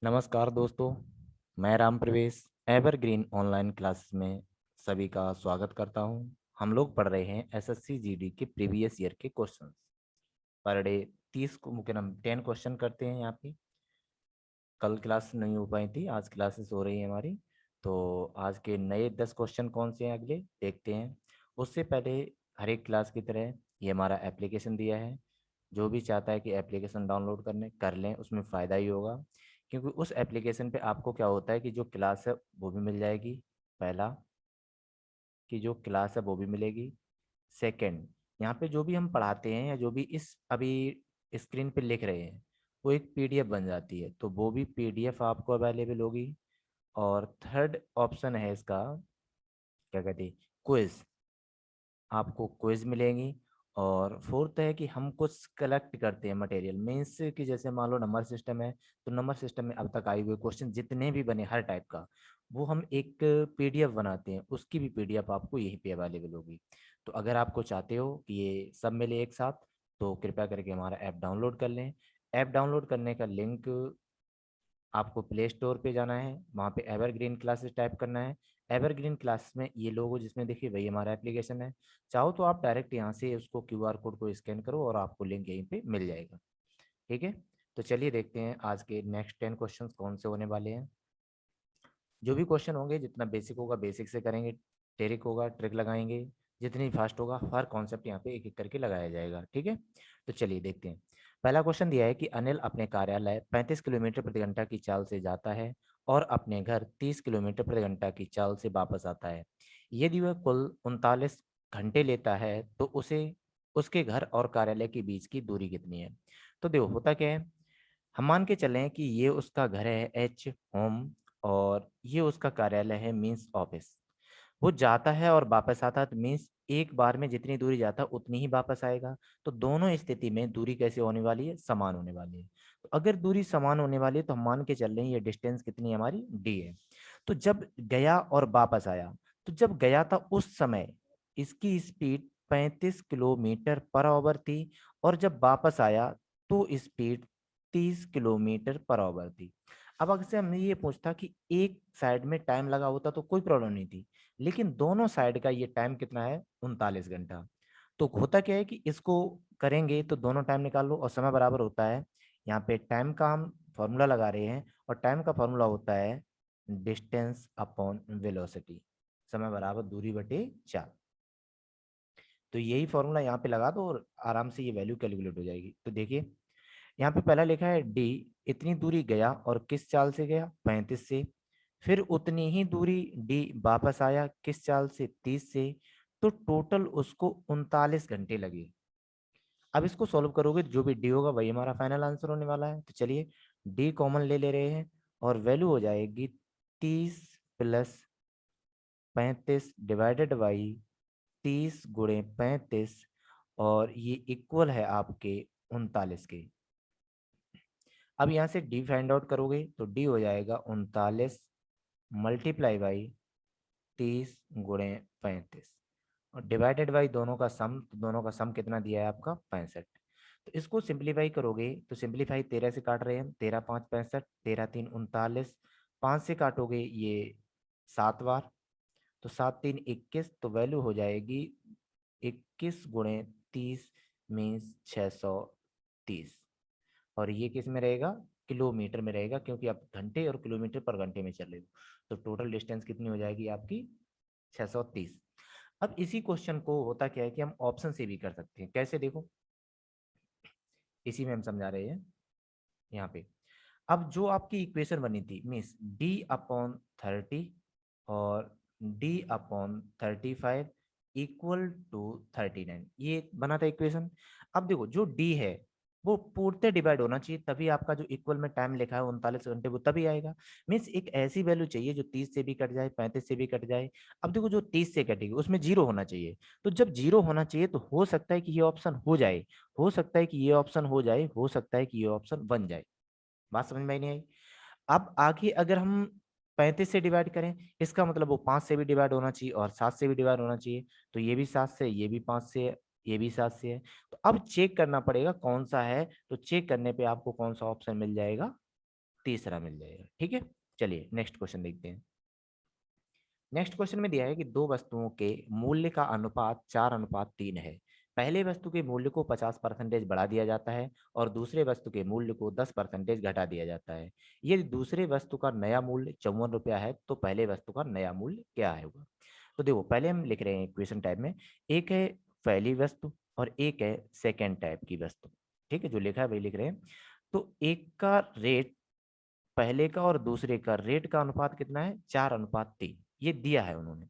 नमस्कार दोस्तों, मैं राम प्रवेश एवरग्रीन ऑनलाइन क्लासेस में सभी का स्वागत करता हूं। हम लोग पढ़ रहे हैं एसएससी जीडी के प्रीवियस ईयर के क्वेश्चंस। पर डे 30 को मुख्य हम 10 क्वेश्चन करते हैं यहाँ पे। कल क्लास नहीं हो पाई थी, आज क्लासेस हो रही है हमारी। तो आज के नए 10 क्वेश्चन कौन से हैं अगले देखते हैं। उससे पहले हर एक क्लास की तरह ये हमारा एप्लीकेशन दिया है। जो भी चाहता है कि एप्लीकेशन डाउनलोड करने कर लें, उसमें फ़ायदा ही होगा। क्योंकि उस एप्लीकेशन पे आपको क्या होता है कि जो क्लास है वो भी मिल जाएगी। पहला कि जो क्लास है वो भी मिलेगी। सेकंड, यहाँ पे जो भी हम पढ़ाते हैं या जो भी इस अभी स्क्रीन पे लिख रहे हैं वो एक पीडीएफ बन जाती है, तो वो भी पीडीएफ आपको अवेलेबल होगी। और थर्ड ऑप्शन है इसका, क्या कहते हैं, क्विज। आपको क्विज मिलेंगी। और फोर्थ है कि हम कुछ कलेक्ट करते हैं मटेरियल मीन्स कि जैसे मान लो नंबर सिस्टम है, तो नंबर सिस्टम में अब तक आए हुए क्वेश्चन जितने भी बने हर टाइप का, वो हम एक पीडीएफ बनाते हैं, उसकी भी पीडीएफ आपको यहीं पे अवेलेबल होगी। तो अगर आपको चाहते हो कि ये सब मिले एक साथ, तो कृपया करके हमारा ऐप डाउनलोड कर लें। ऐप डाउनलोड करने का लिंक, आपको प्ले स्टोर पे जाना है, वहाँ पे एवरग्रीन क्लासेस टाइप करना है। एवरग्रीन क्लासेस में ये लोगो जिसमें देखिए वही हमारा एप्लीकेशन है। चाहो तो आप डायरेक्ट यहाँ से उसको क्यूआर कोड को स्कैन करो और आपको लिंक यहीं पे मिल जाएगा। ठीक है, तो चलिए देखते हैं आज के नेक्स्ट 10 क्वेश्चन कौन से होने वाले हैं। जो भी क्वेश्चन होंगे, जितना बेसिक होगा बेसिक से करेंगे, ट्रिक होगा ट्रिक लगाएंगे, जितनी फास्ट होगा हर कॉन्सेप्ट यहाँ पे एक एक करके लगाया जाएगा। ठीक है, तो चलिए देखते हैं। पहला क्वेश्चन दिया है कि अनिल अपने कार्यालय 35 किलोमीटर प्रति घंटा की चाल से जाता है और अपने घर 30 किलोमीटर प्रति घंटा की चाल से वापस आता है। यदि वह कुल 39 घंटे लेता है तो उसे उसके घर और कार्यालय के बीच की दूरी कितनी है। तो देखो होता क्या है, हम मान के चलें कि ये उसका घर है एच होम, और ये उसका कार्यालय है मीन्स ऑफिस। वो जाता है और वापस आता है, तो मीन्स एक बार में जितनी दूरी जाता है उतनी ही वापस आएगा। तो दोनों स्थिति में दूरी कैसे होने वाली है, समान होने वाली है। तो अगर दूरी समान होने वाली है तो हम मान के चल रहे हैं ये डिस्टेंस कितनी है हमारी, डी है। तो जब गया और वापस आया, तो जब गया था उस समय इसकी स्पीड 35 किलोमीटर पर आवर थी, और जब वापस आया तो स्पीड 30 किलोमीटर पर आवर थी। अब अगर से हमने ये पूछता कि एक साइड में टाइम लगा होता तो कोई प्रॉब्लम नहीं थी, लेकिन दोनों साइड का ये टाइम कितना है, 39 घंटा। तो होता क्या है कि इसको करेंगे तो दोनों टाइम निकाल लो और समय बराबर होता है। यहाँ पे टाइम का हम फॉर्मूला लगा रहे हैं, और टाइम का फॉर्मूला होता है डिस्टेंस अपॉन वेलोसिटी, समय बराबर दूरी बटे चाल। तो यही फॉर्मूला यहाँ पे लगा दो और आराम से ये वैल्यू कैलकुलेट हो जाएगी। तो देखिए यहाँ पे पहला लिखा है डी, इतनी दूरी गया और किस चाल से गया, 35 से। फिर उतनी ही दूरी डी वापस आया, किस चाल से, 30 से। तो टोटल उसको 39 घंटे लगे। अब इसको सॉल्व करोगे तो जो भी डी होगा वही हमारा फाइनल आंसर होने वाला है। तो चलिए डी कॉमन ले ले रहे हैं, और वैल्यू हो जाएगी 30 + 35 डिवाइडेड बाई 30 × 35, और ये इक्वल है आपके 39 के। अब यहाँ से डी फाइंड आउट करोगे तो डी हो जाएगा 39 × 30 × 35, और डिवाइडेड बाई दोनों का सम, तो दोनों का सम कितना दिया है आपका, 65। तो इसको सिंप्लीफाई करोगे तो सिंप्लीफाई 13 से काट रहे हैं हम, 13 × 5 = 65, 13 × 3 = 39, 5 से काटोगे ये 7 बार, तो 7 × 3 = 21, तो वैल्यू हो जाएगी 21 × 30 मीन्स 630। और ये किस में रहेगा, किलोमीटर में रहेगा, क्योंकि आप घंटे और किलोमीटर पर घंटे में चल रहे हो। तो टोटल डिस्टेंस कितनी हो जाएगी आपकी, 630। अब इसी क्वेश्चन को होता क्या है कि हम ऑप्शन से भी कर सकते हैं। कैसे, देखो इसी में हम समझा रहे हैं यहाँ पे। अब जो आपकी इक्वेशन बनी थी मीन्स D/30 और D/35 = 39, ये बना था इक्वेशन। अब देखो जो D है वो पूर्णतः डिवाइड होना चाहिए, तभी आपका जो इक्वल में टाइम लिखा है 39 घंटे वो तभी आएगा। मीन्स एक ऐसी वैल्यू चाहिए जो 30 से भी कट जाए, 35 से भी कट जाए। अब देखो जो 30 से कटेगी उसमें जीरो होना चाहिए। तो जब जीरो होना चाहिए तो हो सकता है कि ये ऑप्शन हो जाए, हो सकता है कि ये ऑप्शन हो जाए, हो सकता है कि ये ऑप्शन बन जाए। बात समझ में नहीं आई। अब आगे अगर हम 35 से डिवाइड करें, इसका मतलब वो 5 से भी डिवाइड होना चाहिए और 7 से भी डिवाइड होना चाहिए। तो ये भी 7 से, ये भी 5 से है, ये भी 7 से है। तो अब चेक करना पड़ेगा कौन सा है, तो चेक करने पे आपको कौन सा ऑप्शन मिल जाएगा, तीसरा मिल जाएगा। ठीक है, चलिए नेक्स्ट क्वेश्चन देखते हैं। नेक्स्ट क्वेश्चन में दिया है कि दो वस्तुओं के मूल्य का अनुपात 4:3 है। पहले वस्तु के मूल्य को 50% बढ़ा दिया जाता है और दूसरे वस्तु के मूल्य को 10% घटा दिया जाता है। यदि दूसरे वस्तु का नया मूल्य 54 रुपया है तो पहले वस्तु का नया मूल्य क्या होगा। तो देखो, पहले हम लिख रहे हैं इक्वेशन टाइप में, एक है पहली वस्तु और एक है सेकेंड टाइप की वस्तु। ठीक है, जो लिखा है वही लिख रहे हैं। तो एक का रेट, पहले का और दूसरे का रेट का अनुपात कितना है, 4:3, ये दिया है उन्होंने।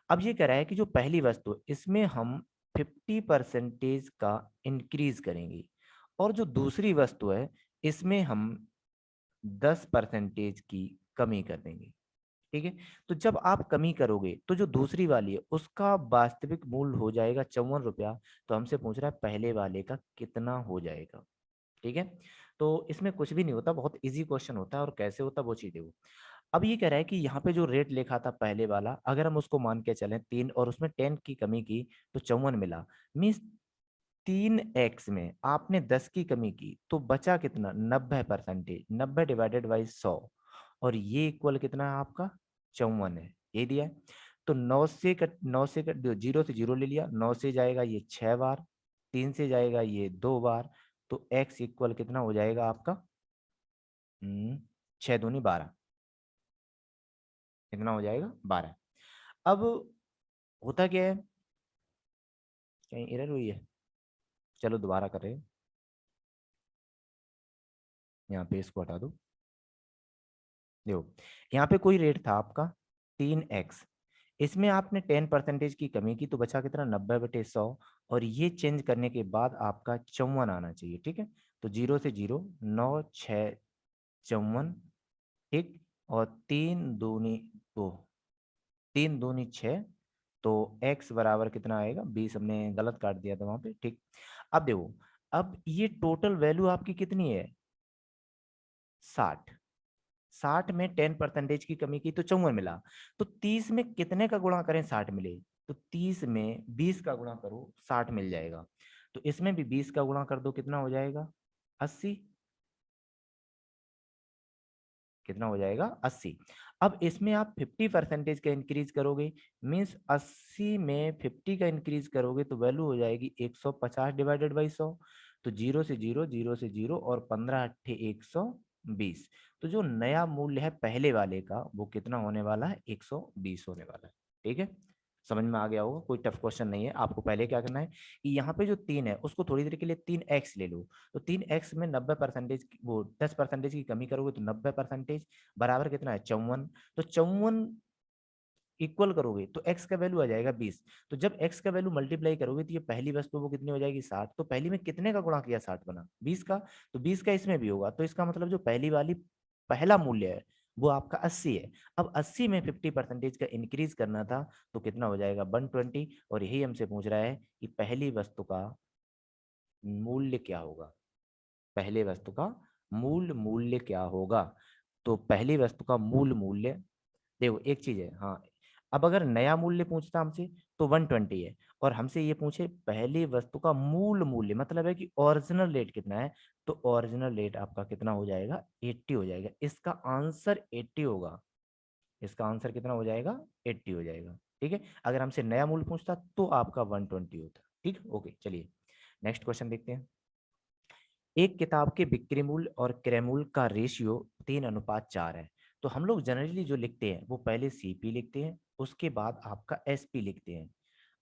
अब ये कह रहा है कि जो पहली वस्तु, इसमें हम 50% का इंक्रीज करेंगे और जो दूसरी वस्तु है इसमें हम 10% की कमी कर देंगे। ठीक है, तो जब आप कमी करोगे तो जो दूसरी वाली है उसका वास्तविक मूल्य हो जाएगा 54 रुपया। तो हमसे पूछ रहा है पहले वाले का कितना हो जाएगा। ठीक है, तो इसमें कुछ भी नहीं होता, बहुत इजी क्वेश्चन होता है, और कैसे होता है वो चीज देखो। अब ये कह रहा है कि यहाँ पे जो रेट लिखा था पहले वाला, अगर हम उसको मान के चलें 3 और उसमें 10 की कमी की तो 54 मिला। मीन्स 3x में आपने 10 की कमी की तो बचा कितना, 90%। 90 डिवाइडेड बाई 100, और ये इक्वल कितना है आपका, 54 है, ये दिया है। तो 9 से कट 0 ले लिया, 9 से जाएगा ये 6 बार, 3 से जाएगा ये 2 बार, तो x इक्वल कितना हो जाएगा आपका, 6 दूनी 12, कितना हो जाएगा, 12। अब होता क्या है, कहीं एरर हुई है, चलो दोबारा कर रहे हैं, यहाँ पे इसको हटा दो। देखो, यहाँ पे कोई रेट था आपका 3x, इसमें आपने 10% की कमी की तो बचा कितना, 90/100, और ये चेंज करने के बाद आपका 54 आना चाहिए। ठीक है, तो 0 से 0, 9 6 54, ठीक, और 3 दूनी 6, तो x बराबर कितना आएगा, 20। हमने गलत काट दिया था वहां पे। ठीक, अब देखो, अब ये टोटल वैल्यू आपकी कितनी है, 60। 60 में 10% की कमी की तो 54 मिला। तो 30 में कितने का गुणा करें 60 मिले, तो 30 में 20 का गुणा करो 60 मिल जाएगा। तो इसमें भी 20 का गुणा कर दो, कितना हो जाएगा, 80। कितना हो जाएगा, 80। अब इसमें आप 50% का इंक्रीज करोगे, मीन्स 80 में 50 का इंक्रीज करोगे तो वैल्यू हो जाएगी 150 डिवाइडेड बाई 100। तो 0 से 0, 0 से 0, और 15 × 8 = 120। तो जो नया मूल्य है पहले वाले का वो कितना होने वाला है, 120 होने वाला है। ठीक है, समझ में आ गया होगा, कोई टफ क्वेश्चन नहीं है। आपको पहले क्या करना है कि यहाँ पे जो 3 है उसको थोड़ी देर के लिए 3x ले लो। तो 3x में 90% वो 10% की कमी करोगे तो 90% बराबर कितना है, 54। तो 54 इक्वल करोगे तो x का वैल्यू आ जाएगा 20। तो जब x का वैल्यू मल्टीप्लाई करोगे तो ये पहली वस्तु वो कितनी हो जाएगी, 60। तो पहली में कितने का गुणा किया, 60 बना 20 का, तो 20 का इसमें भी होगा। तो इसका मतलब जो पहली वाली पहला मूल्य है वो आपका 80 है। अब 80 में 50% का इंक्रीज करना था तो कितना हो जाएगा, 120। और यही हमसे पूछ रहा है कि पहली वस्तु का मूल्य क्या होगा, पहले वस्तु का मूल मूल्य क्या होगा। तो पहली वस्तु का मूल मूल्य, देखो एक चीज है, हाँ, अब अगर नया मूल्य पूछता हमसे तो 120 है, और हमसे ये पूछे पहली वस्तु का मूल मूल्य, मतलब है कि ओरिजिनल रेट कितना है, तो ओरिजिनल रेट आपका कितना हो जाएगा, 80 हो जाएगा। इसका आंसर 80 होगा, इसका आंसर कितना हो जाएगा, 80 हो जाएगा। ठीक है, अगर हमसे नया मूल्य पूछता तो आपका 120 होता। ठीक, ओके, चलिए नेक्स्ट क्वेश्चन देखते हैं। एक किताब के बिक्री मूल्य और क्रय मूल्य का रेशियो 3:4 है। तो हम लोग जनरली जो लिखते हैं वो पहले सीपी लिखते हैं, उसके बाद आपका एसपी लिखते हैं।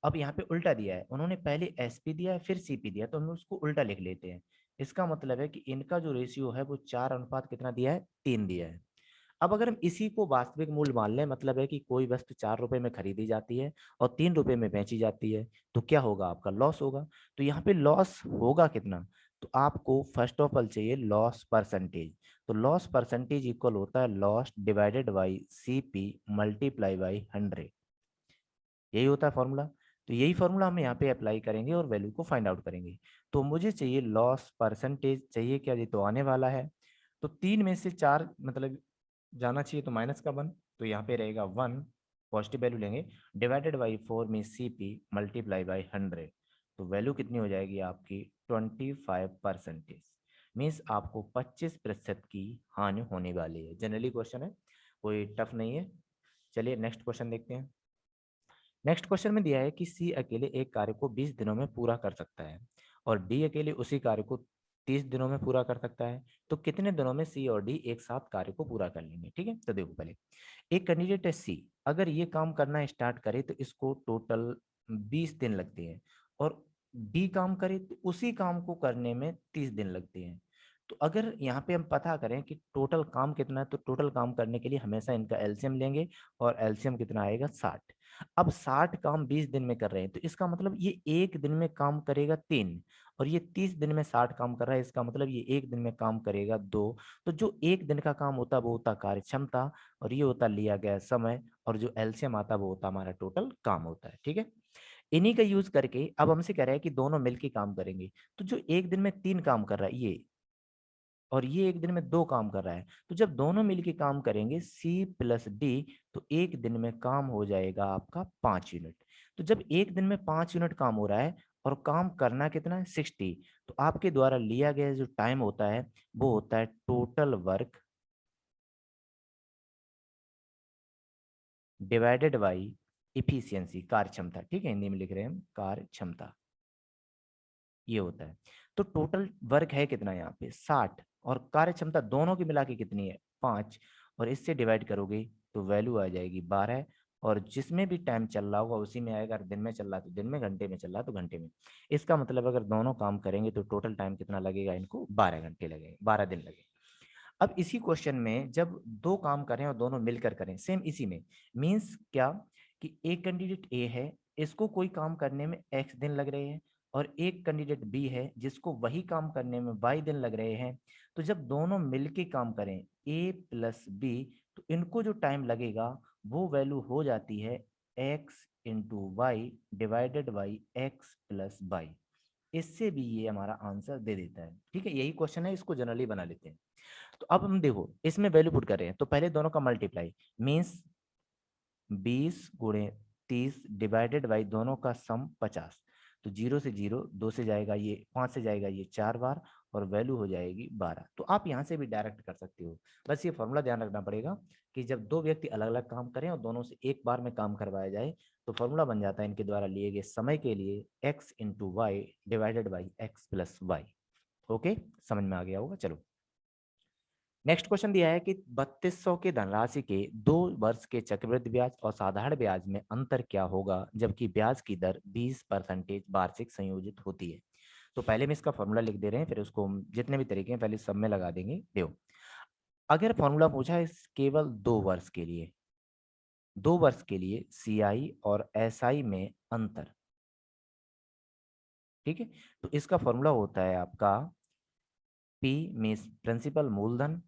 अब यहाँ पे उल्टा दिया है, उन्होंने पहले एसपी दिया है फिर सीपी दिया, तो हम लोग उसको उल्टा लिख लेते हैं। इसका मतलब है कि इनका जो रेशियो है वो 4 अनुपात कितना दिया है, 3 दिया है। अब अगर हम इसी को वास्तविक मूल्य मान लें, मतलब है कि कोई वस्तु 4 रुपए में खरीदी जाती है और 3 रुपए में बेची जाती है, तो क्या होगा, आपका लॉस होगा। तो यहाँ पे लॉस होगा कितना, तो आपको फर्स्ट ऑफ ऑल चाहिए लॉस परसेंटेज। तो लॉस परसेंटेज इक्वल होता है loss divided by CP multiply by 100। यही होता है फॉर्मूला। तो यही फॉर्मूला हम यहाँ पे अप्लाई करेंगे और वैल्यू को फाइंड आउट करेंगे। तो मुझे चाहिए लॉस परसेंटेज, चाहिए क्या जी, तो आने वाला है। तो 3 में से 4 मतलब जाना चाहिए, तो -1, तो यहाँ पे रहेगा 1, पॉजिटिव वैल्यू लेंगे, डिवाइडेड बाई 4 में सीपी मल्टीप्लाई बाई 100। तो वैल्यू कितनी हो जाएगी आपकी, 25%। मीन्स आपको 25% की हानि होने वाली है। जनरली क्वेश्चन है, कोई टफ नहीं है। चलिए नेक्स्ट क्वेश्चन देखते हैं। नेक्स्ट क्वेश्चन में दिया है कि सी अकेले एक कार्य को 20 दिनों में पूरा कर सकता है और डी अकेले उसी कार्य को 30 दिनों में पूरा कर सकता है, तो कितने दिनों में सी और डी एक साथ कार्य को पूरा कर लेंगे। ठीक है, तो देखो पहले एक कैंडिडेट है सी, अगर ये काम करना स्टार्ट करे तो इसको टोटल 20 दिन लगते हैं, और डी काम करे तो उसी काम को करने में 30 दिन लगते हैं। तो अगर यहाँ पे हम पता करें कि टोटल काम कितना है, तो टोटल काम करने के लिए हमेशा इनका एलसीएम लेंगे, और एलसीएम कितना आएगा 60। अब 60 काम 20 दिन में कर रहे हैं, तो इसका मतलब ये एक दिन में काम करेगा 3, और ये 30 दिन में 60 काम कर रहा है, इसका मतलब ये एक दिन में काम करेगा 2। तो जो एक दिन का काम होता है वो होता कार्य क्षमता, और ये होता लिया गया समय, और जो एलसीएम आता है वो होता हमारा टोटल काम होता है। ठीक है, इन्हीं का यूज करके अब हमसे कह रहा है कि दोनों मिलके काम करेंगे। तो जो एक दिन में 3 काम कर रहा है ये, और ये एक दिन में 2 काम कर रहा है, तो जब दोनों मिलके काम करेंगे सी प्लस डी, तो एक दिन में काम हो जाएगा आपका 5 यूनिट। तो जब एक दिन में 5 यूनिट काम हो रहा है और काम करना कितना है 60, तो आपके द्वारा लिया गया जो टाइम होता है वो होता है total work divided by efficiency, कार्य क्षमता। ठीक है, हिंदी में लिख रहे हैं हम कार्य क्षमता, ये होता है। तो टोटल वर्क है कितना यहाँ पे 60, और कार्य क्षमता दोनों की मिला के कितनी है 5, और इससे डिवाइड करोगे तो वैल्यू आ जाएगी 12, और जिसमें भी टाइम चल रहा होगा उसी में आएगा। अगर दिन में चल रहा है तो दिन में, घंटे में चल रहा है तो घंटे में। इसका मतलब अगर दोनों काम करेंगे तो टोटल टाइम कितना लगेगा, इनको 12 घंटे लगेंगे, 12 दिन लगेंगे। अब इसी क्वेश्चन में जब 2 काम करें और दोनों मिलकर करें सेम इसी में, मीन्स क्या कि एक कैंडिडेट ए है, इसको कोई काम करने में एक्स दिन लग रहे हैं, और एक कैंडिडेट बी है जिसको वही काम करने में वाई दिन लग रहे हैं। तो जब दोनों मिलके काम करें ए प्लस बी, तो इनको जो टाइम लगेगा वो वैल्यू हो जाती है X into Y divided by X plus Y. इससे भी ये हमारा आंसर दे देता है। ठीक है, यही क्वेश्चन है, इसको जनरली बना लेते हैं। तो अब हम देखो इसमें वैल्यू पुट कर रहे हैं, तो पहले दोनों का मल्टीप्लाई, मीन्स 20 × 30 डिवाइडेड बाई दोनों का सम 50। तो 0 से 0, 2 से जाएगा ये, 5 से जाएगा ये 4 बार, और वैल्यू हो जाएगी 12। तो आप यहाँ से भी डायरेक्ट कर सकते हो, बस ये फॉर्मूला ध्यान रखना पड़ेगा कि जब 2 व्यक्ति अलग अलग काम करें और दोनों से एक बार में काम करवाया जाए, तो फॉर्मूला बन जाता है इनके द्वारा लिए गए समय के लिए X into Y divided by X plus Y. Okay, समझ में आ गया होगा। चलो नेक्स्ट क्वेश्चन दिया है कि 3200 के धनराशि के 2 वर्ष के चक्रवृद्धि ब्याज और साधारण ब्याज में अंतर क्या होगा जबकि ब्याज की दर 20% वार्षिक संयोजित होती है। तो पहले में इसका फॉर्मूला लिख दे रहे हैं, फिर उसको हम जितने भी तरीके हैं पहले सब में लगा देंगे। देखो अगर फॉर्मूला पूछा है केवल 2 वर्ष के लिए, 2 वर्ष के लिए सीआई और एसआई में अंतर, ठीक है, तो इसका फॉर्मूला होता है आपका पी मीन्स प्रिंसिपल मूलधन,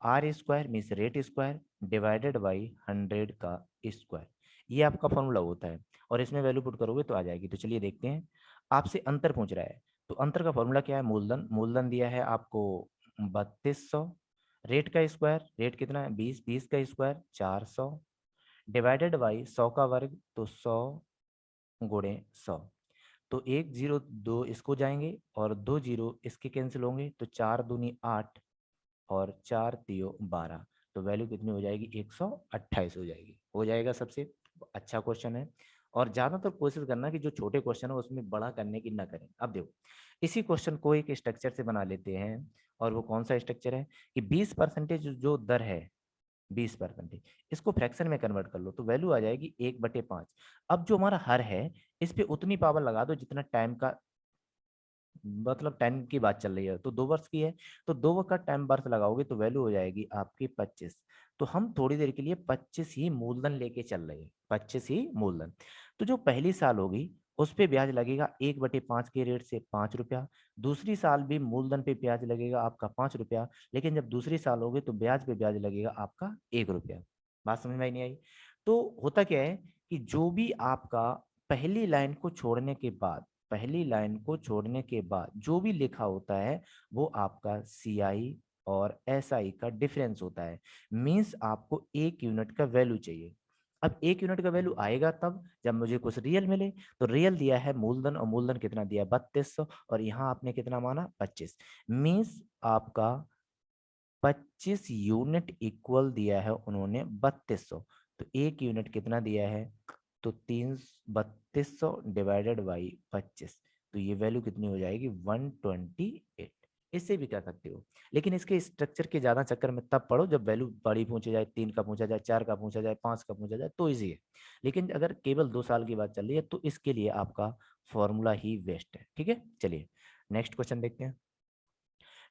R square means rate square divided by 100 का स्क्वायर, ये आपका फॉर्मूला होता है। और इसमें वैल्यू पुट करोगे तो आ जाएगी। तो चलिए देखते हैं, आपसे अंतर पूछ रहा है, तो अंतर का फॉर्मूला क्या है, मूलधन, मूलधन दिया है आपको 3200, रेट का स्क्वायर, रेट कितना है 20, 20 का स्क्वायर 400, डिवाइडेड बाई 100 का वर्ग, तो 100 गुणे 100। तो 1 0 2 इसको जाएंगे, और 2 0 इसके कैंसिल होंगे, तो 4 दूनी 8 और 4 तियो 12। तो वैल्यू कितनी हो जाएगी 128 हो जाएगी। हो जाएगा सबसे अच्छा क्वेश्चन है। और ज्यादातर कोशिश करना कि जो छोटे क्वेश्चन है उसमें बड़ा करने की ना करें। अब देखो इसी क्वेश्चन को एक स्ट्रक्चर से बना लेते हैं, और वो कौन सा स्ट्रक्चर है कि 20% जो दर है 20%, इसको फ्रैक्शन में कन्वर्ट कर लो, तो वैल्यू आ जाएगी 1/5। अब जो हमारा हर है इस पे उतनी पावर लगा दो जितना टाइम का, मतलब 10 की बात चल रही है तो 2 वर्ष की है, तो 2 वर्ष का टाइम वर्ष लगाओगे तो वैल्यू हो जाएगी आपकी 25। तो हम थोड़ी देर के लिए 25 ही मूलधन लेके चल रहे हैं, 25 ही मूलधन। तो जो पहली साल होगी उस पे ब्याज लगेगा 1/5 के रेट से 5 रुपया, दूसरी साल भी मूलधन पे ब्याज लगेगा आपका 5 रुपया, लेकिन जब दूसरी साल होगी तो ब्याज पे ब्याज लगेगा आपका 1 रुपया। बात समझ में नहीं आई? तो होता क्या है कि जो भी आपका पहली लाइन को छोड़ने के बाद, पहली लाइन को छोड़ने के बाद जो भी लिखा होता है वो आपका सी आई और एस आई का डिफरेंस होता है। मीन्स आपको 1 यूनिट का वैल्यू चाहिए। अब 1 यूनिट का वैल्यू आएगा तब जब मुझे कुछ रियल मिले। तो रियल दिया है मूलधन, और मूलधन कितना दिया है 3200, और यहाँ आपने कितना माना 25, मीन्स आपका 25 यूनिट इक्वल दिया है उन्होंने 3200। तो 1 यूनिट कितना दिया है, तो 3200 डिवाइडेड बाई 25, तो ये वैल्यू कितनी हो जाएगी 128। इससे भी कर सकते हो, लेकिन इसके स्ट्रक्चर के ज्यादा चक्कर में तब पढ़ो जब वैल्यू बड़ी पूछे जाए, 3 का पूछा जाए, 4 का पूछा जाए, 5 का पूछा जाए, तो इजी है। लेकिन अगर केवल 2 साल की बात चल रही है तो इसके लिए आपका फॉर्मूला ही बेस्ट है। ठीक है, चलिए नेक्स्ट क्वेश्चन देखते हैं।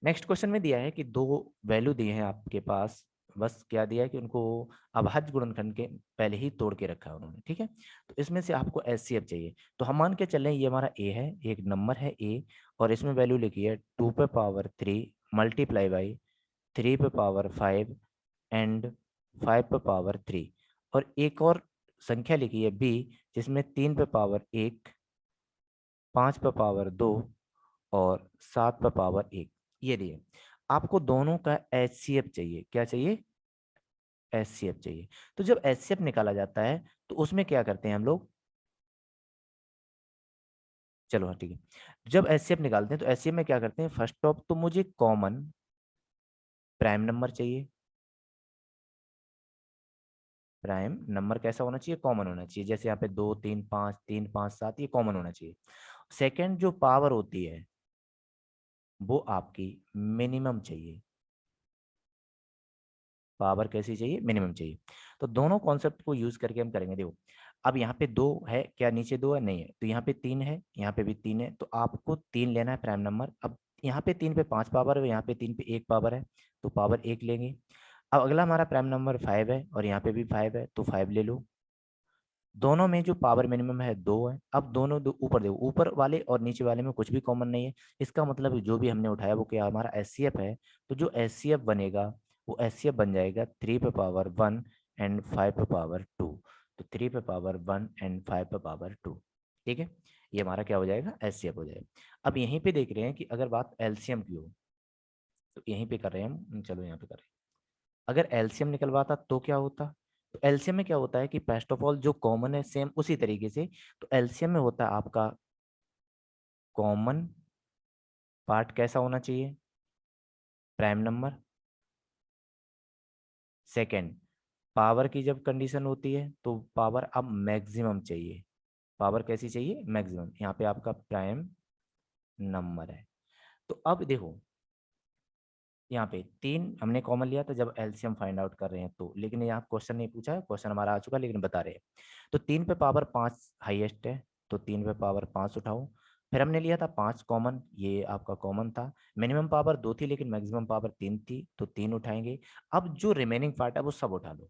नेक्स्ट क्वेश्चन में दिया है कि दो वैल्यू दिए हैं आपके पास, बस क्या दिया है कि उनको अभाज्य गुणनखंड के पहले ही तोड़ के रखा है उन्होंने। ठीक है, तो इसमें से आपको एचसीएफ चाहिए। तो हम मान के चल रहे हैं ये हमारा ए है, एक नंबर है ए, और इसमें वैल्यू लिखी है 2 पे पावर 3 मल्टीप्लाई बाई 3 पे पावर 5 एंड 5 पे पावर 3, और एक और संख्या लिखी है बी जिसमें 3 पे पावर 1, 5 पे पावर 2 और 7 पे पावर 1 ये दिए। आपको दोनों का एचसीएफ चाहिए। क्या चाहिए, एचसीएफ चाहिए। तो जब एचसीएफ निकाला जाता है तो उसमें क्या करते हैं हम लोग, चलो हाँ ठीक है, जब एचसीएफ निकालते हैं तो एचसीएफ में क्या करते हैं, फर्स्ट ऑफ तो मुझे कॉमन प्राइम नंबर चाहिए। प्राइम नंबर कैसा होना चाहिए, कॉमन होना चाहिए। जैसे यहाँ पे 2 3 5, 3 5 7 ये कॉमन होना चाहिए। सेकंड जो पावर होती है वो आपकी मिनिमम चाहिए। पावर कैसी चाहिए, मिनिमम चाहिए। तो दोनों कॉन्सेप्ट को यूज करके हम करेंगे। देखो अब यहाँ पे 2 है, क्या नीचे 2 है, नहीं है, तो यहाँ पे 3 है, यहाँ पे भी 3 है, तो आपको 3 लेना है प्राइम नंबर। अब यहाँ पे 3 पे 5 पावर है, यहाँ पे 3 पे 1 पावर है, तो पावर 1 लेंगे। अब अगला हमारा प्राइम नंबर 5 है, और यहाँ पे भी 5 है, तो 5 ले लो। दोनों में जो पावर मिनिमम है 2 है। अब दोनों दो ऊपर देखो, ऊपर वाले और नीचे वाले में कुछ भी कॉमन नहीं है। इसका मतलब जो भी हमने उठाया वो क्या हमारा एचसीएफ है। तो जो एचसीएफ बनेगा वो एचसीएफ बन जाएगा 3 पे पावर 1 एंड 5 पे पावर 2। तो 3 पे पावर 1 एंड 5 पे पावर 2। ठीक है, ये हमारा क्या हो जाएगा, एचसीएफ हो जाएगा। अब यहीं पे देख रहे हैं कि अगर बात एलसीएम की हो, तो यहीं पे कर रहे हैं हम, चलो यहाँ पे कर रहे हैं। अगर एलसीएम निकलवाता तो क्या होता, तो एलसीएम में क्या होता है कि फर्स्ट ऑफ ऑल जो कॉमन है सेम उसी तरीके से, तो एलसीएम में होता है आपका कॉमन पार्ट कैसा होना चाहिए, प्राइम नंबर। सेकंड, पावर की जब कंडीशन होती है तो पावर अब मैक्सिमम चाहिए। पावर कैसी चाहिए, मैक्सिमम। यहाँ पे आपका प्राइम नंबर है। तो अब देखो यहाँ पे 3 हमने कॉमन लिया था जब एलसीएम फाइंड आउट कर रहे हैं तो, लेकिन यहाँ क्वेश्चन नहीं पूछा है, क्वेश्चन हमारा आ चुका है, लेकिन बता रहे हैं। तो 3 पे पावर 5 हाईएस्ट है, तो 3 पे पावर 5 उठाओ। फिर हमने लिया था 5 कॉमन, ये आपका कॉमन था। मिनिमम पावर 2 थी लेकिन मैक्सिमम पावर 3 थी, तो 3 उठाएंगे। अब जो रिमेनिंग पार्ट है वो सब उठा लो,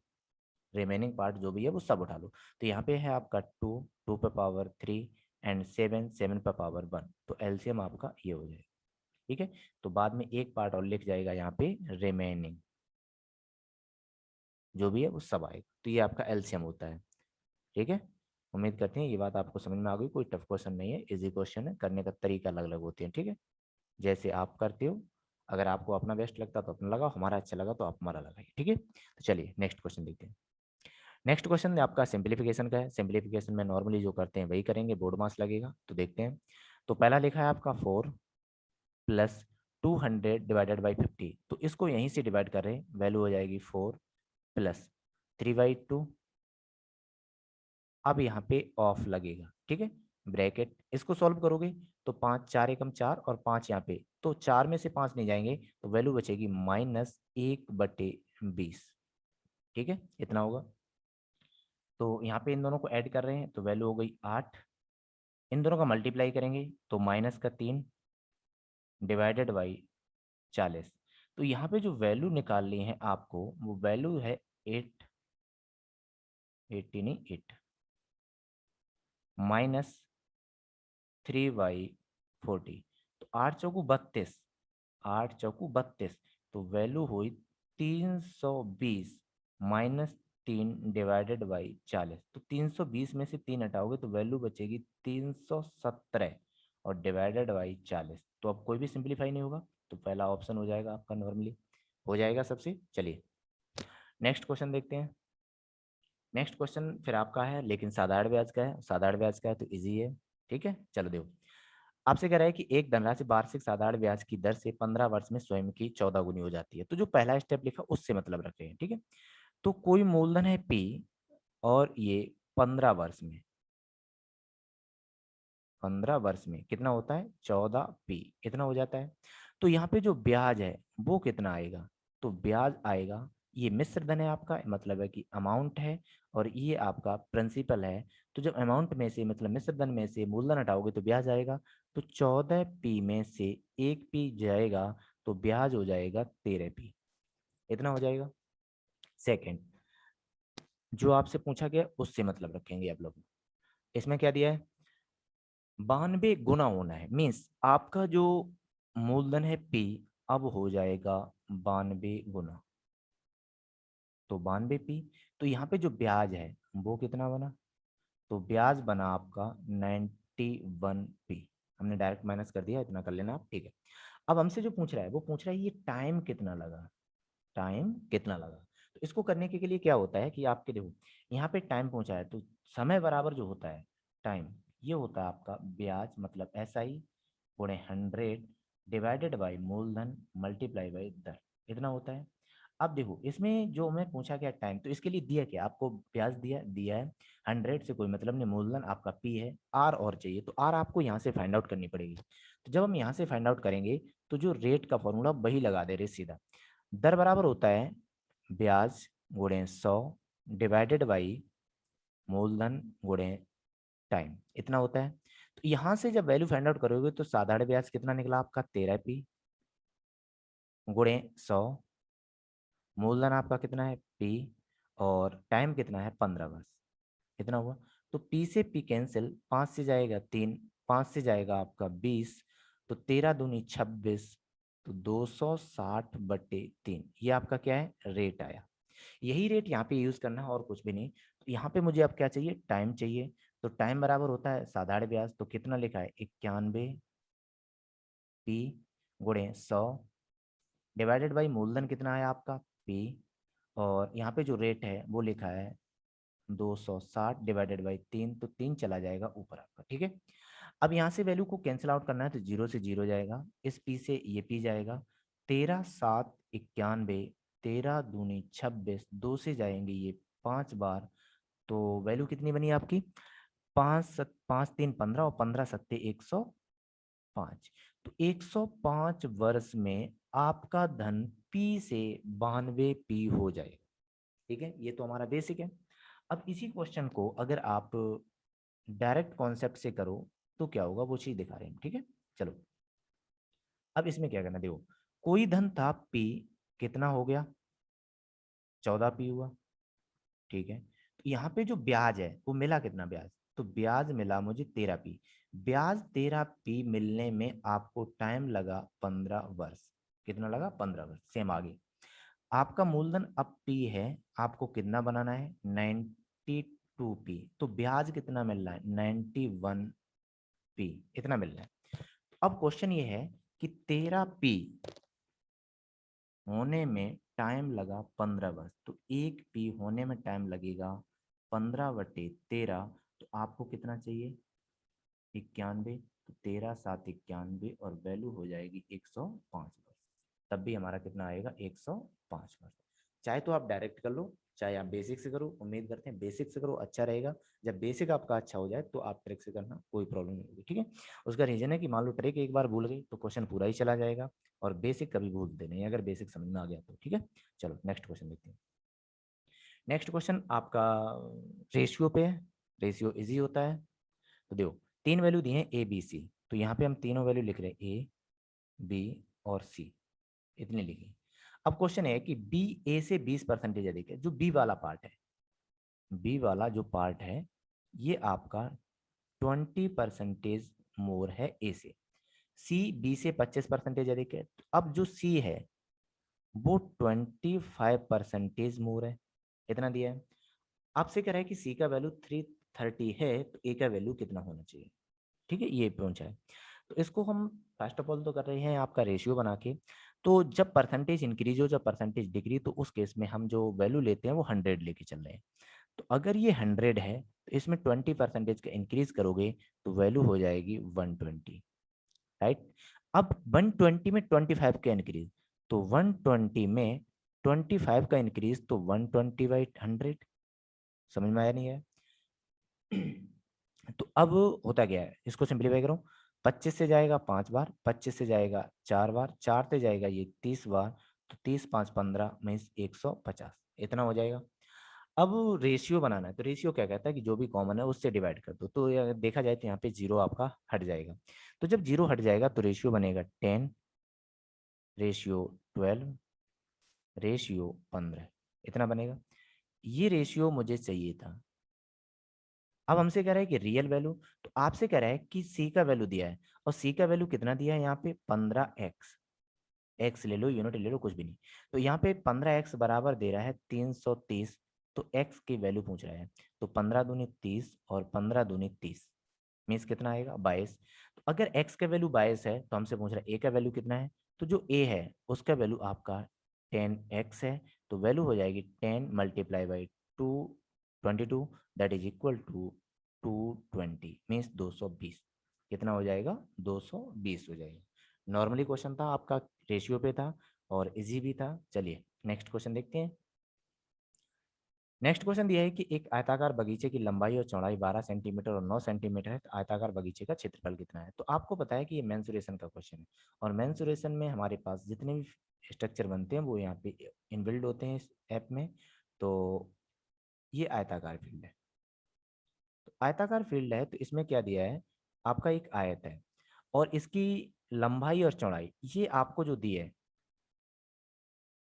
रिमेनिंग पार्ट जो भी है वो सब उठा लो। तो यहाँ पे है आपका 2, 2 पे पावर 3 एंड 7, 7 पे पावर 1, तो एलसीएम आपका ये हो जाएगा। ठीक है, तो बाद में एक पार्ट और लिख जाएगा यहाँ पे रिमेनिंग, जो भी है वो सब आएगा। तो ये आपका एलसीएम होता है। ठीक है, उम्मीद करते हैं ये बात आपको समझ में आ गई। कोई टफ क्वेश्चन नहीं है, इजी क्वेश्चन है, करने का तरीका अलग अलग होते हैं। ठीक है, जैसे आप करते हो, अगर आपको अपना बेस्ट लगता तो अपना लगाओ, हमारा अच्छा लगा तो आप हमारा लगाइए। ठीक है, तो चलिए नेक्स्ट क्वेश्चन देखते हैं। नेक्स्ट क्वेश्चन आपका सिंप्लीफिकेशन का है। सिंप्लीफिकेशन में नॉर्मली जो करते हैं वही करेंगे, बोर्ड मास लगेगा। तो देखते हैं। तो पहला लिखा है आपका 4 + 200 डिवाइडेड बाई 50, तो इसको यहीं से डिवाइड कर रहे हैं, वैल्यू हो जाएगी 4 + 3/2। अब यहाँ पे ऑफ लगेगा। ठीक है, ब्रैकेट, इसको सॉल्व करोगे तो 5 4 एकम 4 और 5 यहाँ पे, तो 4 में से 5 नहीं जाएंगे, तो वैल्यू बचेगी -1/20। ठीक है, इतना होगा। तो यहाँ पे इन दोनों को ऐड कर रहे हैं तो वैल्यू हो गई 8। इन दोनों का मल्टीप्लाई करेंगे तो -3 डिवाइडेड बाई 40। तो यहाँ पे जो वैल्यू निकालनी है आपको वो वैल्यू है 8 -3/40। तो 8 × 4 = 32, 8 × 4 = 32, तो वैल्यू हुई 320 -3 डिवाइडेड बाई 40। तो 320 में से 3 हटाओगे तो वैल्यू बचेगी 317 और डिवाइडेड बाई 40। तो अब कोई भी सिंप्लीफाई नहीं होगा, तो पहला ऑप्शन हो जाएगा आपका, नॉर्मली हो जाएगा सबसे। चलिए नेक्स्ट क्वेश्चन देखते हैं। नेक्स्ट क्वेश्चन फिर आपका है, लेकिन साधारण ब्याज का है। साधारण ब्याज का है तो इजी है, ठीक है। चलो देखो, आपसे कह रहा है कि एक धनराशि वार्षिक साधारण ब्याज की दर से 15 वर्ष में स्वयं की 14 गुनी हो जाती है। तो जो पहला स्टेप लिखा उससे मतलब रख रहे हैं, ठीक है। तो कोई मूलधन है पी और ये 15 वर्ष में कितना होता है, 14 पी, इतना हो जाता है। तो यहाँ पे जो ब्याज है वो कितना आएगा, तो ब्याज आएगा, ये मिश्र धन है आपका, मतलब है कि अमाउंट है, और ये आपका प्रिंसिपल है। तो जब अमाउंट में से मतलब मिश्र धन में से मूलधन हटाओगे तो ब्याज आएगा। तो 14 पी में से 1 पी जाएगा तो ब्याज हो जाएगा 13 पी, इतना हो जाएगा। सेकेंड, जो आपसे पूछा गया उससे मतलब रखेंगे आप लोग। इसमें क्या दिया है, 92 गुना होना है, मीन्स आपका जो मूलधन है पी अब हो जाएगा 92 गुना। तो 92 पी, तो यहाँ पे जो ब्याज है वो कितना बना, तो ब्याज बना आपका 91 पी। हमने डायरेक्ट माइनस कर दिया, इतना कर लेना आप, ठीक है। अब हमसे जो पूछ रहा है वो पूछ रहा है ये टाइम कितना लगा, टाइम कितना लगा। तो इसको करने के लिए क्या होता है कि आपके देखो यहाँ पे टाइम पूछा है, तो समय बराबर जो होता है टाइम, ये होता है आपका ब्याज मतलब SI गुणे 100 डिवाइडेड बाई मूलधन मल्टीप्लाई बाई दर, इतना होता है। अब देखो इसमें जो हमें पूछा गया टाइम, तो इसके लिए दिया क्या आपको, ब्याज दिया दिया है, 100 से कोई मतलब नहीं, मूलधन आपका पी है, आर और चाहिए, तो आर आपको यहाँ से फाइंड आउट करनी पड़ेगी। तो जब हम यहाँ से फाइंड आउट करेंगे तो जो रेट का फॉर्मूला वही लगा दे रहे सीधा। दर बराबर होता है ब्याज गुणे 100 डिवाइडेड बाई मूलधन गुणे टाइम, इतना होता है। तो यहाँ से जब वैल्यू फाइंड आउट करोगे तो साधारण ब्याज कितना निकला आपका, 13 पी गुणे 100, मूलधन आपका कितना है पी, और टाइम कितना है 15 वर्ष, इतना हुआ। तो पी से पी कैंसिल, 5 से जाएगा 3, 5 से जाएगा आपका 20, तो 13 दूनी 26, तो 260/3, ये आपका क्या है, रेट आया। यही रेट यहाँ पे यूज करना है और कुछ भी नहीं। तो यहाँ पे मुझे अब क्या चाहिए, टाइम चाहिए। तो टाइम बराबर होता है साधारण ब्याज, तो कितना लिखा है 91 पी गुणे 100 डिवाइडेड बाई मूलधन कितना है आपका पी, और यहाँ पे जो रेट है वो लिखा है 260 डिवाइडेड बाई 3, तो 3 चला जाएगा ऊपर आपका, ठीक है। अब यहाँ से वैल्यू को कैंसिल आउट करना है, तो 0 से 0 जाएगा, इस पी से ये पी जाएगा, 13 7 91, 13 दूनी 26, 2 से जाएंगे ये 5 बार, तो वैल्यू कितनी बनी आपकी, 5 3 15 और 15 सत्ते 105। तो 105 वर्ष में आपका धन पी से 92 पी हो जाएगा, ठीक है। ये तो हमारा बेसिक है। अब इसी क्वेश्चन को अगर आप डायरेक्ट कॉन्सेप्ट से करो तो क्या होगा वो चीज दिखा रहे हैं, ठीक है। चलो अब इसमें क्या करना, देखो कोई धन था पी, कितना हो गया, 14 पी हुआ, ठीक है। तो यहाँ पे जो ब्याज है वो मिला कितना ब्याज, तो ब्याज मिला मुझे 13 पी। ब्याज 13 पी मिलने में आपको टाइम लगा 15 वर्ष, कितना लगा, 15 वर्ष। सेम आगे आपका मूलधन अब पी है, आपको कितना बनाना है, 92 पी, तो ब्याज कितना मिल रहा है, 91 पी, इतना मिल रहा है। अब क्वेश्चन ये है कि 13 पी होने में टाइम लगा 15 वर्ष, तो 1 पी होने में टाइम लगेगा 15/13, तो आपको कितना चाहिए, 91, तो 13 7 91, और वैल्यू हो जाएगी 105 वर्ष। तब भी हमारा कितना आएगा, 105 वर्ष। चाहे तो आप डायरेक्ट कर लो, चाहे आप बेसिक से करो, उम्मीद करते हैं बेसिक से करो, अच्छा रहेगा। जब बेसिक आपका अच्छा हो जाए तो आप ट्रिक से करना, कोई प्रॉब्लम नहीं होगी, ठीक है। उसका रीजन है कि मान लो ट्रिक एक बार भूल गई तो क्वेश्चन पूरा ही चला जाएगा, और बेसिक कभी भूलते नहीं अगर बेसिक समझ में आ गया तो, ठीक है। चलो नेक्स्ट क्वेश्चन देखते हैं। नेक्स्ट क्वेश्चन आपका रेशियो पे है। रेशियो इजी होता है। तो देखो तीन वैल्यू दी है ABC, तो यहाँ पे हम तीनों वैल्यू लिख रहे हैं A B और C, इतने लिखी। अब क्वेश्चन है कि बी ए से 20% अधिक है, जो बी वाला पार्ट है, बी वाला जो पार्ट है ये आपका 20% मोर है ए से, सी बी से 25% अधिक है। तो अब जो सी है वो 25% मोर है, इतना दिया है। आपसे कह रहा है कि सी का वैल्यू 330 है, तो ए का वैल्यू कितना होना चाहिए, ठीक है, ये पूछा है। तो इसको हम फर्स्ट ऑफ ऑल तो कर रहे हैं आपका रेशियो बना के। तो जब परसेंटेज इंक्रीज हो, जब परसेंटेज डिक्रीज, तो उस केस में हम जो वैल्यू लेते हैं वो 100 लेके चल रहे हैं। तो अगर ये 100 है तो इसमें 20% का इंक्रीज करोगे तो वैल्यू हो जाएगी 120, राइट। अब 120 में 25 का इंक्रीज, तो 120 में 25 का इंक्रीज, तो 120/100। समझ में आया नहीं है? तो अब होता क्या है, इसको सिंप्लीफाई करो। 25 से जाएगा 5 बार, 25 से जाएगा 4 बार, 4 से जाएगा ये 30 बार, तो 30×5 = 15 मीन्स 150, इतना हो जाएगा। अब रेशियो बनाना है, तो रेशियो क्या कहता है कि जो भी कॉमन है उससे डिवाइड कर दो, तो देखा जाए तो यहाँ पे जीरो आपका हट जाएगा। तो जब जीरो हट जाएगा तो रेशियो बनेगा 10/12/15, इतना बनेगा। ये रेशियो मुझे चाहिए था। अब हमसे कह रहा है कि रियल वैल्यू, तो आपसे कह रहा है कि सी का वैल्यू दिया है, और सी का वैल्यू कितना दिया है यहाँ पे 15x। एक्स ले लो, यूनिट ले लो, कुछ भी नहीं। तो यहाँ पे 15x बराबर दे रहा है 330, तो x की वैल्यू पूछ रहा है। तो 15×2 = 30 और 15×2 = 30 मीन्स कितना आएगा 22। तो अगर x का वैल्यू 22 है तो हमसे पूछ रहा है a का वैल्यू कितना है। तो जो a है उसका वैल्यू आपका 10x है, तो वैल्यू हो जाएगी 10 × 222, that is equal to 220 means 220। कितना हो जाएगा 220 हो जाएगा। नॉर्मली क्वेश्चन था आपका, रेशियो पे था और इजी भी था। चलिए नेक्स्ट क्वेश्चन देखते हैं। नेक्स्ट क्वेश्चन दिया है कि एक आयताकार बगीचे की लंबाई और चौड़ाई 12 सेंटीमीटर और 9 सेंटीमीटर है, तो आयताकार बगीचे का क्षेत्रफल कितना है। तो आपको पता है कि ये मेंसुरेशन का क्वेश्चन है, और मेंसुरेशन में हमारे पास जितने भी स्ट्रक्चर बनते हैं वो यहाँ पे इनबिल्ड होते हैं इस ऐप में। तो ये आयताकार फील्ड है। तो आयताकार फील्ड है तो इसमें क्या दिया है, आपका एक आयत है और इसकी लंबाई और चौड़ाई ये आपको जो दी है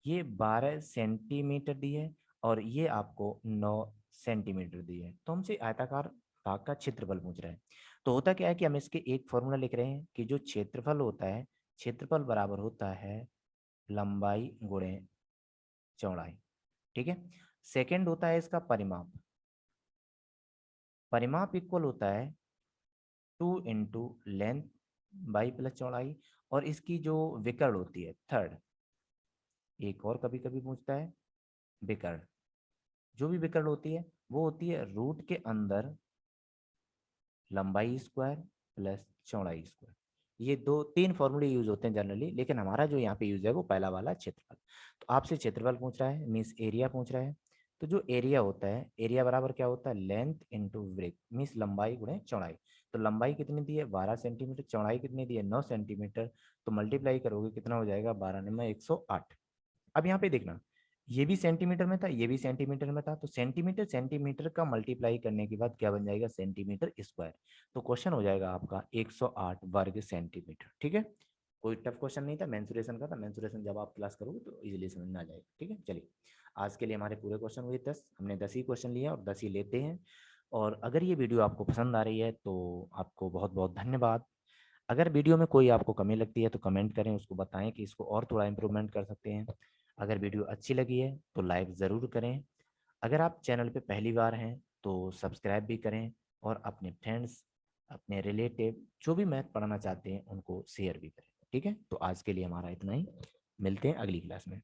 ये 12 सेंटीमीटर दी है, और ये आपको 9 सेंटीमीटर दी है। तो हमसे आयताकार भाग का क्षेत्रफल पूछ रहा है। तो होता क्या है कि हम इसके एक फॉर्मूला लिख रहे हैं कि जो क्षेत्रफल होता है, क्षेत्रफल बराबर होता है लंबाई गुणे चौड़ाई। ठीक है। सेकंड होता है इसका परिमाप, परिमाप इक्वल होता है 2 × लेंथ प्लस चौड़ाई। और इसकी जो विकर्ण होती है थर्ड, एक और कभी कभी पूछता है विकर्ण। जो भी विकर्ण होती है वो होती है रूट के अंदर लंबाई स्क्वायर प्लस चौड़ाई स्क्वायर। ये दो तीन फॉर्मूले यूज होते हैं जनरली, लेकिन हमारा जो यहाँ पे यूज है वो पहला वाला क्षेत्रफल। तो आपसे क्षेत्रफल पूछ रहा है मीन्स एरिया पूछ रहा है। तो जो एरिया होता है, एरिया बराबर क्या होता है लेंथ इंटू ब्रेथ मीन्स लंबाई गुणे चौड़ाई। तो लंबाई कितनी दी है 12 सेंटीमीटर, चौड़ाई कितनी दी है 9 सेंटीमीटर। तो मल्टीप्लाई करोगे कितना हो जाएगा 12×9 = 108। अब यहाँ पे देखना, ये भी सेंटीमीटर में था, ये भी सेंटीमीटर में था, तो सेंटीमीटर सेंटीमीटर का मल्टीप्लाई करने के बाद क्या बन जाएगा सेंटीमीटर स्क्वायर। तो क्वेश्चन हो जाएगा आपका 108 वर्ग सेंटीमीटर। ठीक है, कोई टफ क्वेश्चन नहीं था, मेंसुरेशन का था। मेंसुरेशन जब आप क्लास करोगे तो इजीली समझ में आ जाएगा। ठीक है, चलिए आज के लिए हमारे पूरे क्वेश्चन हुए 10। हमने 10 ही क्वेश्चन लिए और 10 ही लेते हैं। और अगर ये वीडियो आपको पसंद आ रही है तो आपको बहुत बहुत धन्यवाद। अगर वीडियो में कोई आपको कमी लगती है तो कमेंट करें, उसको बताएं कि इसको और थोड़ा इम्प्रूवमेंट कर सकते हैं। अगर वीडियो अच्छी लगी है तो लाइक ज़रूर करें। अगर आप चैनल पे पहली बार हैं तो सब्सक्राइब भी करें, और अपने फ्रेंड्स, अपने रिलेटिव जो भी मैथ पढ़ना चाहते हैं उनको शेयर भी करें। ठीक है, तो आज के लिए हमारा इतना ही। मिलते हैं अगली क्लास में।